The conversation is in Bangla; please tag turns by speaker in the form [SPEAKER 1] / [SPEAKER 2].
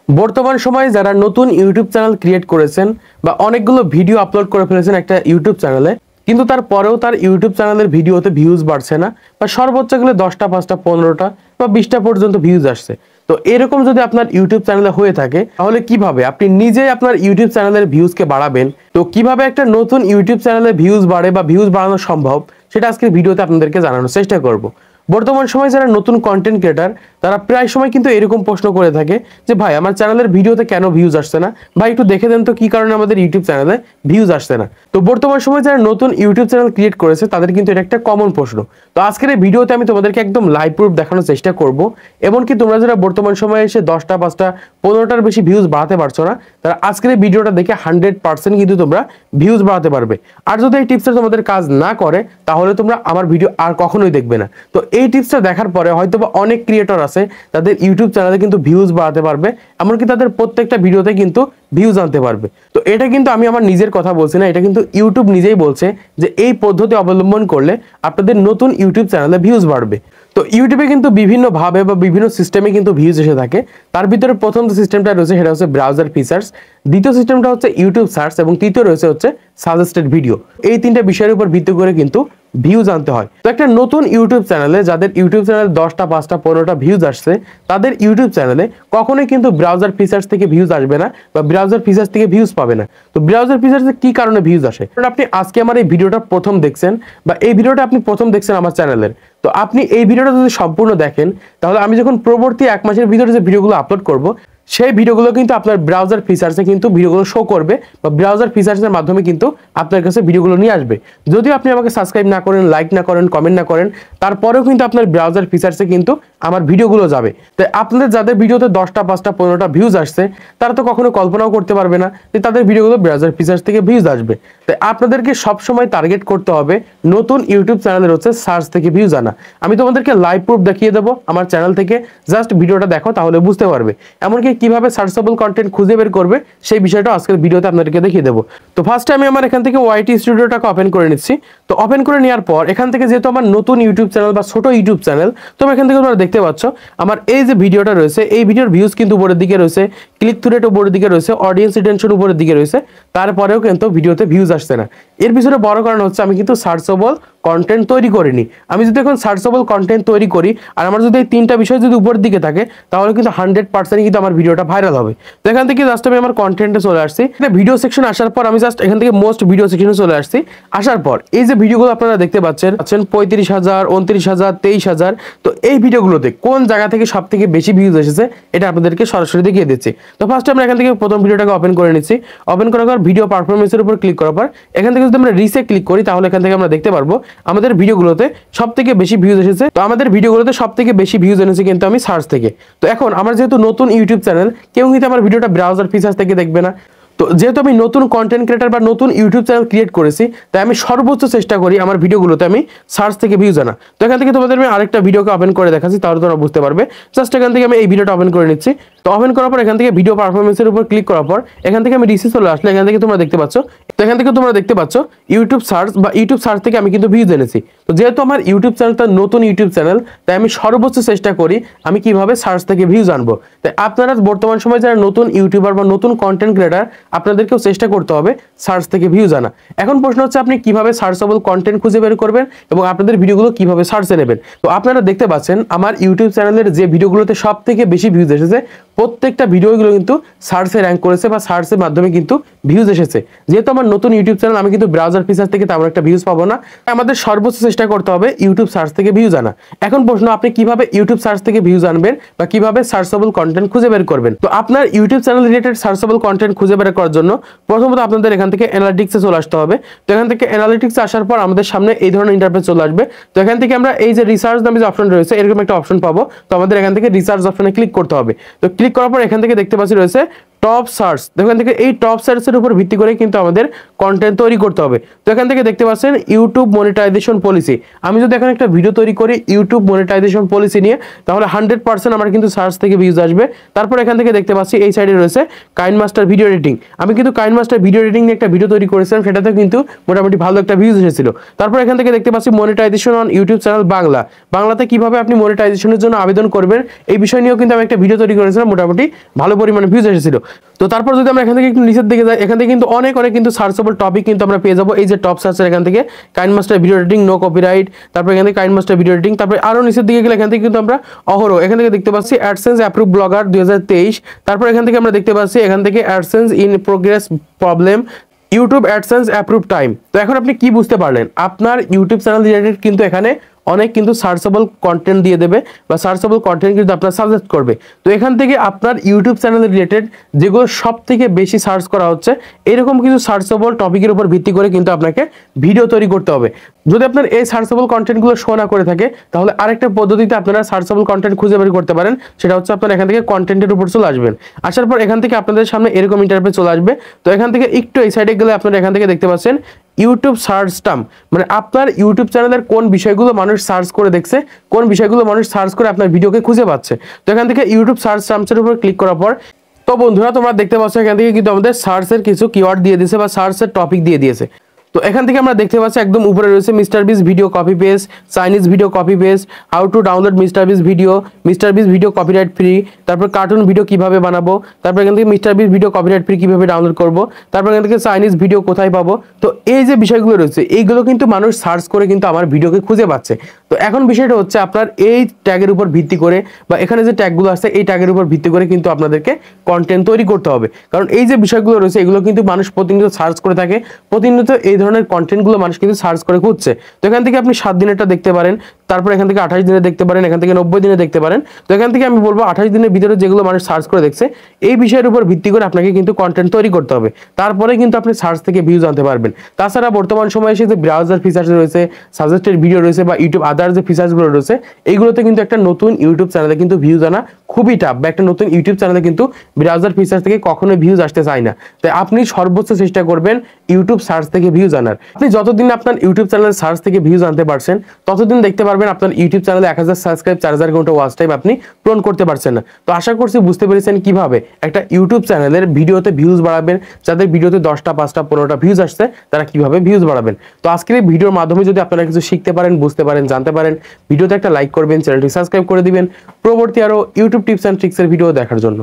[SPEAKER 1] বর্তমান সময়ে যারা নতুন ইউটিউব চ্যানেল ক্রিয়েট করেছেন বা অনেকগুলো ভিডিও আপলোড করে ফেলেছেন একটা ইউটিউব চ্যানেলে, কিন্তু তারপরেও তার ইউটিউব চ্যানেলের ভিডিওতে ভিউজ বাড়ছে না বা সর্বোচ্চ গেলে 10টা 5টা 15টা বা 20টা পর্যন্ত ভিউজ আসছে। তো এরকম যদি আপনার ইউটিউব চ্যানেলে হয়ে থাকে, তাহলে কিভাবে আপনি নিজেই আপনার ইউটিউব চ্যানেলের ভিউজকে বাড়াবেন? তো কিভাবে একটা নতুন ইউটিউব চ্যানেলে ভিউজ বাড়ে বা ভিউজ বাড়ানো সম্ভব, সেটা আজকের ভিডিওতে আপনাদেরকে জানানোর চেষ্টা করব। বর্তমান সময়ে যারা নতুন কন্টেন্ট ক্রিয়েটার, তারা প্রায় সময় কিন্তু এরকম প্রশ্ন করে থাকে যে ভাই, আমার চ্যানেলের ভিডিওতে কেন ভিউজ আসছে না, ভাই একটু দেখে দেন তো কি কারণে আমাদের ইউটিউব চ্যানেলে ভিউজ আসছে না। তো বর্তমান সময়ে যারা নতুন ইউটিউব চ্যানেল ক্রিয়েট করেছে, তাদের কিন্তু এটা একটা কমন প্রশ্ন। তো আজকের এই ভিডিওতে আমি তোমাদেরকে একদম লাইভ প্রুফ দেখানোর চেষ্টা করব। এমনকি তোমরা যারা বর্তমান সময়ে এসে 10টা 5টা 15টার বেশি ভিউজ বাড়াতে পারছো না, তারা আজকের এই ভিডিওটা দেখে 100% কিন্তু তোমরা ভিউজ বাড়াতে পারবে। আর যদি এই টিপসটা তোমাদের কাজ না করে, তাহলে তোমরা আমার ভিডিও আর কখনোই দেখবে না। তো এই টিপসটা দেখার পরে হয়তো বা অনেক ক্রিয়েটর আছে, তাদের ইউটিউব চ্যানেলে কিন্তু ভিউজ বাড়াতে পারবে, এমনকি তাদের প্রত্যেকটা ভিডিওতে কিন্তু ভিউজ আনতে পারবে। তো এটা কিন্তু আমি আমার নিজের কথা বলছি না, এটা কিন্তু ইউটিউব নিজেই বলছে যে এই পদ্ধতি অবলম্বন করলে আপনাদের নতুন ইউটিউব চ্যানেলে ভিউজ বাড়বে। তো ইউটিউবে কিন্তু বিভিন্ন ভাবে বা বিভিন্ন সিস্টেমে কিন্তু ভিউজ এসে থাকে। তার ভিতরে প্রথম যে সিস্টেমটা রয়েছে সেটা হচ্ছে ব্রাউজার ফিচার্স, দ্বিতীয় সিস্টেমটা হচ্ছে ইউটিউব সার্চ এবং তৃতীয় হচ্ছে সাজেস্টেড ভিডিও। এই তিনটা বিষয়ের উপর ভিত্তি করে কিন্তু ভিউজ আনতে হয়। তো একটা নতুন ইউটিউব চ্যানেলে, যাদের ইউটিউব চ্যানেলে 10টা 5টা 15টা ভিউজ আসছে, তাদের ইউটিউব চ্যানেলে কখনোই কিন্তু ব্রাউজার ফিচার্স থেকে ভিউজ আসবে না বা ব্রাউজার ফিচার্স থেকে ভিউজ পাবে না। তো ব্রাউজার ফিচার্সে কি কারণে ভিউজ আসে? কারণ আপনি আজকে আমার এই ভিডিওটা প্রথম দেখছেন বা এই ভিডিওটা আপনি প্রথম দেখছেন আমার চ্যানেলের। তো আপনি এই ভিডিওটা যদি সম্পূর্ণ দেখেন, তাহলে আমি যখন পরবর্তী 1 মাসের ভিতরে যে ভিডিওগুলো আপলোড করব, সেই ভিডিওগুলো কিন্তু আপনার ব্রাউজার ফিচার্সে কিন্তু ভিডিওগুলো শো করবে বা ব্রাউজার ফিচার্সের মাধ্যমে কিন্তু আপনার কাছে ভিডিওগুলো নিয়ে আসবে। যদিও আপনি আমাকে সাবস্ক্রাইব না করেন, লাইক না করেন, কমেন্ট না করেন, তারপরেও কিন্তু আপনার ব্রাউজার ফিচার্সে কিন্তু আমার ভিডিওগুলো যাবে। তাই আপনাদের যাদের ভিডিওতে 10টা 5টা 15টা ভিউজ আসছে, তারা তো কখনো কল্পনাও করতে পারবে না যে তাদের ভিডিওগুলো ব্রাউজার ফিচার্স থেকে ভিউজ আসবে। তাই আপনাদেরকে সবসময় টার্গেট করতে হবে নতুন ইউটিউব চ্যানেলের হচ্ছে সার্চ থেকে ভিউজ আনা। আমি তোমাদেরকে লাইভ প্রুফ দেখিয়ে দেবো আমার চ্যানেল থেকে, জাস্ট ভিডিওটা দেখো তাহলে বুঝতে পারবে। এমনকি কিভাবে সার্চেবল কন্টেন্ট খুঁজে বের করবে সেই বিষয়টা আজকের ভিডিওতে আপনাদেরকে দেখিয়ে দেবো। তো ফার্স্টে আমি আমার এখান থেকে ওয়াইটি স্টুডিওটাকে ওপেন করে নিচ্ছি। তো ওপেন করে নেওয়ার পর এখান থেকে যেহেতু আমার নতুন ইউটিউব চ্যানেল বা ছোট ইউটিউব চ্যানেল, তো এখান থেকে তোমরা দেখতে পাচ্ছ আমার এই যে ভিডিওটা রয়েছে, এই ভিডিওর ভিউজ কিন্তু উপরের দিকে রয়েছে, ক্লিক থ্রু রেট উপরের দিকে রয়েছে, অডিয়েন্স রিটেনশন উপরের দিকে রয়েছে, তারপরেও কিন্তু ভিডিওতে ভিউজ আসছে না। এর পিছনে বড় কারণ হচ্ছে আমি কিন্তু সার্চেবল কন্টেন্ট তৈরি করিনি। আমি যদি এখন সার্চেবল কন্টেন্ট তৈরি করি আর আমার যদি এই তিনটা বিষয় যদি উপরের দিকে থাকে, তাহলে কিন্তু 100% কিন্তু আমার ভিডিওটা ভাইরাল হবে। তো এখান থেকে জাস্ট আমি আমার কন্টেন্টে চলে আসছি, ভিডিও সেকশন আসার পর আমি জাস্ট এখান থেকে মোস্ট ভিডিও সেকশনে চলে আসছি। আসার পর এই যে ভিডিওগুলো আপনারা দেখতে পাচ্ছেন 35,000, 29,000, 23,000, তো এই ভিডিওগুলোতে কোন জায়গা থেকে সব থেকে বেশি ভিউজ এসেছে এটা আপনাদেরকে সরাসরি দেখিয়ে দিচ্ছি। তো ফার্স্টে আমরা এখান থেকে প্রথম ভিডিওটাকে ওপেন করে নিচ্ছি। ওপেন করার পর ভিডিও পারফরমেন্সের উপর ক্লিক করার পর এখান থেকে যদি আমরা রিসে ক্লিক করি, তাহলে এখান থেকে আমরা দেখতে পারবো আমাদের ভিডিওগুলোতে সব থেকে বেশি ভিউজ এসেছে। তো আমাদের ভিডিওগুলোতে সব থেকে বেশি ভিউজ এনেছে কিন্তু আমি সার্চ থেকে। তো এখন আমার যেহেতু নতুন ইউটিউব চ্যানেল, কেউ কিন্তু আমার ভিডিওটা ব্রাউজার ফিচার্স থেকে দেখবে না। তো যেহেতু আমি নতুন কন্টেন্ট ক্রিয়েটার বা নতুন ইউটিউব চ্যানেল ক্রিয়েট করেছি, তাই আমি সর্বোচ্চ চেষ্টা করি আমার ভিডিওগুলোতে আমি সার্চ থেকে ভিউজ আনা। তো এখান থেকে তোমাদের আমি আরেকটা ভিডিওকে ওপেন করে দেখাচ্ছি, তাহলে তোমরা বুঝতে পারবে। জাস্ট এখান থেকে আমি এই ভিডিওটা ওপেন করে নিচ্ছি। তো ওপেন করার পর এখান থেকে ভিডিও পারফরমেন্সের উপর ক্লিক করার পর এখান থেকে আমি রিসে চলে আসলে এখান থেকে তোমরা দেখতে পাচ্ছ, তো এখান থেকে তোমরা দেখতে পাচ্ছ ইউটিউব সার্চ বা ইউটিউব সার্চ থেকে আমি কিন্তু ভিউজ এনেছি। তো যেহেতু আমার ইউটিউব চ্যানেলটা নতুন ইউটিউব চ্যানেল, তাই আমি সর্বোচ্চ চেষ্টা করি আমি কিভাবে সার্চ থেকে ভিউজ আনবো। তাই আপনারা বর্তমান সময়ে যারা নতুন ইউটিউবার বা নতুন কন্টেন্ট ক্রিয়েটার, আপনাদেরকেও চেষ্টা করতে হবে সার্চ থেকে ভিউজ আনা। এখন প্রশ্ন হচ্ছে আপনি কিভাবে সার্চেবল কন্টেন্ট খুঁজে বের করবেন এবং আপনাদের ভিডিওগুলো কিভাবে সার্চে নেবেন। তো আপনারা দেখতে পাচ্ছেন আমার ইউটিউব চ্যানেলের যে ভিডিওগুলোতে সব থেকে বেশি ভিউজ এসেছে, প্রত্যেকটা ভিডিওগুলো কিন্তু সার্চে র্যাঙ্ক করেছে বা সার্চের মাধ্যমে কিন্তু ভিউজ এসেছে। যেহেতু আমার নতুন ইউটিউব চ্যানেল, আমি কিন্তু ব্রাউজার ফিচার থেকে তেমন একটা ভিউজ পাবো না। আমাদের সর্বোচ্চ চেষ্টা করতে হবে ইউটিউব সার্চ থেকে ভিউজ আনা। এখন প্রশ্ন, আপনি কিভাবে ইউটিউব সার্চ থেকে ভিউজ আনবেন বা কিভাবে সার্চেবল কন্টেন্ট খুঁজে বের করবেন? তো আপনার YouTube channel related searchable content খুঁজে বের করার জন্য প্রথমত আপনাদের এখান থেকে অ্যানালিটিক্সে চলে আসতে হবে। তো এখান থেকে অ্যানালিটিক্সে আসার পর আমাদের সামনে এই ধরনের ইন্টারফেস চলে আসবে। তো এখান থেকে আমরা এই যে রিসার্চ নামে যে অপশন রয়েছে, এরকম একটা অপশন পাবো। তো আমাদের এখান থেকে রিসার্চ অপশনে ক্লিক করতে হবে। তো ক্লিক করার পর এখান থেকে দেখতে পাচ্ছি রয়েছে টপ সার্চ, এখান থেকে এই টপ সার্চের উপর ভিত্তি করে কিন্তু আমাদের কন্টেন্ট তৈরি করতে হবে। তো এখান থেকে দেখতে পাচ্ছেন ইউটিউব মনিটাইজেশন পলিসি। আমি যদি এখানে একটা ভিডিও তৈরি করি ইউটিউব মনিটাইজেশন পলিসি নিয়ে, তাহলে 100% আমার কিন্তু সার্চ থেকে ভিউজ আসবে। তারপর এখান থেকে দেখতে পাচ্ছি এই সাইডে রয়েছে কাইনমাস্টার ভিডিও এডিটিং। আমি কিন্তু কাইনমাস্টার ভিডিও এডিটিং নিয়ে একটা ভিডিও তৈরি করেছিলাম, সেটাতে কিন্তু মোটামুটি ভালো একটা ভিউজ এসেছিল। তারপর এখান থেকে দেখতে পাচ্ছি monetization on YouTube channel Bangla, বাংলাতে কিভাবে আপনি মনিটাইজেশনের জন্য আবেদন করবেন এই বিষয় নিয়েও কিন্তু আমি একটা ভিডিও তৈরি করেছিলাম, মোটামুটি ভালো পরিমাণে ভিউজ এসেছিল। তো তারপর যদি আমরা এখান থেকে একটু নিচের দিকে যাই, এখান থেকে কিন্তু অনেক কিন্তু সার্চেবল টপিক কিন্তু আমরা পেয়ে যাবো। এই যে টপ সার্চের এখান থেকে KineMaster video editing, no copyright, তারপর এখান থেকে কাইনমাস্টার ভিডিও এডিটিং, তারপরে আরো নিচের দিকে গেলে এখান থেকে কিন্তু আমরা অহরহ এখান থেকে দেখতে পাচ্ছি অ্যাডসেন্স অ্যাপ্রুভ ব্লগার 2023। তারপর এখান থেকে আমরা দেখতে পাচ্ছি এখান থেকে AdSense in progress problem, YouTube AdSense approve time. তো এখন আপনি কি বুঝতে পারলেন, আপনার ইউটিউব চ্যানেল রিলেটেড কিন্তু এখানে অনেক কিন্তু সার্চেবল কন্টেন্ট দিয়ে দেবে বা সার্চেবল কন্টেন্ট কিন্তু আপনার সাজেস্ট করবে। তো এখান থেকে আপনার ইউটিউব চ্যানেল রিলেটেড যেগুলো সব থেকে বেশি সার্চ করা হচ্ছে এরকম কিছু সার্চেবল টপিকের উপর ভিত্তি করে কিন্তু আপনাকে ভিডিও তৈরি করতে হবে। যদি আপনার এই সার্চেবল কন্টেন্টগুলো শো না করে থাকে, তাহলে আরেকটা পদ্ধতিতে আপনারা সার্চেবল কন্টেন্ট খুঁজে বের করতে পারেন। সেটা হচ্ছে আপনারা এখান থেকে কন্টেন্টের উপর চলে আসবেন। আসার পর এখান থেকে আপনাদের সামনে এরকম ইন্টারফেস চলে আসবে। তো এখান থেকে একটু এই সাইডে গেলে আপনারা এখান থেকে দেখতে পাচ্ছেন ইউটিউব সার্চ টার্ম, মানে আপনার ইউটিউব চ্যানেলের কোন বিষয়গুলো মানুষ সার্চ করে দেখছে, কোন বিষয়গুলো মানুষ সার্চ করে আপনার ভিডিওকে খুঁজে পাচ্ছে। তো এখান থেকে ইউটিউব সার্চ টার্মসের উপর ক্লিক করার পর, তো বন্ধুরা তোমরা দেখতে পাচ্ছ এখান থেকে কিন্তু আমাদের সার্চের কিছু কিওয়ার্ড দিয়ে দিয়েছে বা সার্চের টপিক দিয়ে দিয়েছে। তো এখান থেকে আমরা দেখতে পাচ্ছি একদম উপরে রয়েছে Mister Beast video copy paste, Chinese video copy paste, how to download Mister Beast video copyright free, তারপর কার্টুন ভিডিও কিভাবে বানাবো, তারপর এখান থেকে Mister Beast video copyright free কিভাবে ডাউনলোড করবো, তারপর এখান থেকে চাইনিজ ভিডিও কোথায় পাবো। তো এই যে বিষয়গুলো রয়েছে এইগুলো কিন্তু মানুষ সার্চ করে কিন্তু আমার ভিডিওকে খুঁজে পাচ্ছে। তো এখন বিষয়টা হচ্ছে আপনার এই ট্যাগের উপর ভিত্তি করে বা এখানে যে ট্যাগগুলো আছে এই ট্যাগের উপর ভিত্তি করে কিন্তু আপনাদেরকে কন্টেন্ট তৈরি করতে হবে। কারণ এই যে বিষয়গুলো রয়েছে এগুলো কিন্তু মানুষ প্রতিনিয়ত সার্চ করে থাকে, প্রতিনিয়ত এই ধরনের কন্টেন্টগুলো মানুষ কিন্তু সার্চ করে খুঁজছে। তো এখান থেকে আপনি 7 দিনেরটা দেখতে পারেন, তারপর এখান থেকে 28 দিনে দেখতে পারেন, এখান থেকে 90 দিনে দেখতে পারেন। তো এখান থেকে আমি বলবো 28 দিনের ভিতরে যেগুলো মানুষ সার্চ করে দেখছে এই বিষয়ের উপর ভিত্তি করে আপনাকে কিন্তু কন্টেন্ট তৈরি করতে হবে। তারপরে কিন্তু আপনি সার্চ থেকে ভিউজ আনতে পারবেন। তাছাড়া বর্তমান সময়ে এসে যে ব্রাউজার ফিচার্স রয়েছে, সাজেস্টেড ভিডিও রয়েছে বা ইউটিউব আদার যে ফিচার্সগুলো রয়েছে এইগুলোতে কিন্তু একটা নতুন ইউটিউব চ্যানেলে কিন্তু ভিউজ আনা খুবই টাফ, বা একটা নতুন ইউটিউব চ্যানেলে কিন্তু ব্রাউজার ফিচার্স থেকে কখনোই ভিউজ আসতে চায় না। তাই আপনি সর্বোচ্চ চেষ্টা করবেন ইউটিউব সার্চ থেকে ভিউজ আনার। আপনি যতদিন আপনার ইউটিউব চ্যানেলের সার্চ থেকে ভিউজ আনতে পারছেন ততদিন দেখতে পারবেন আপনার ইউটিউব চ্যানেলে 1000 সাবস্ক্রাইব 4000 ঘন্টা ওয়াচ টাইম আপনি পূরণ করতে পারছেন না। তো আশা করছি বুঝতে পেরেছেন কিভাবে একটা ইউটিউব চ্যানেলের ভিডিওতে ভিউজ বাড়াবেন। যাদের ভিডিওতে 10টা 5টা 15টা ভিউজ আসছে তারা কিভাবে ভিউজ বাড়াবেন। তো আজকের এই ভিডিওর মাধ্যমে যদি আপনারা কিছু শিখতে পারেন, বুঝতে পারেন, জানতে পারেন, ভিডিওতে একটা লাইক করবেন, চ্যানেলটি সাবস্ক্রাইব করে দিবেন পরবর্তী আরো ইউটিউব টিপস এন্ড ট্রিক্সের ভিডিও দেখার জন্য।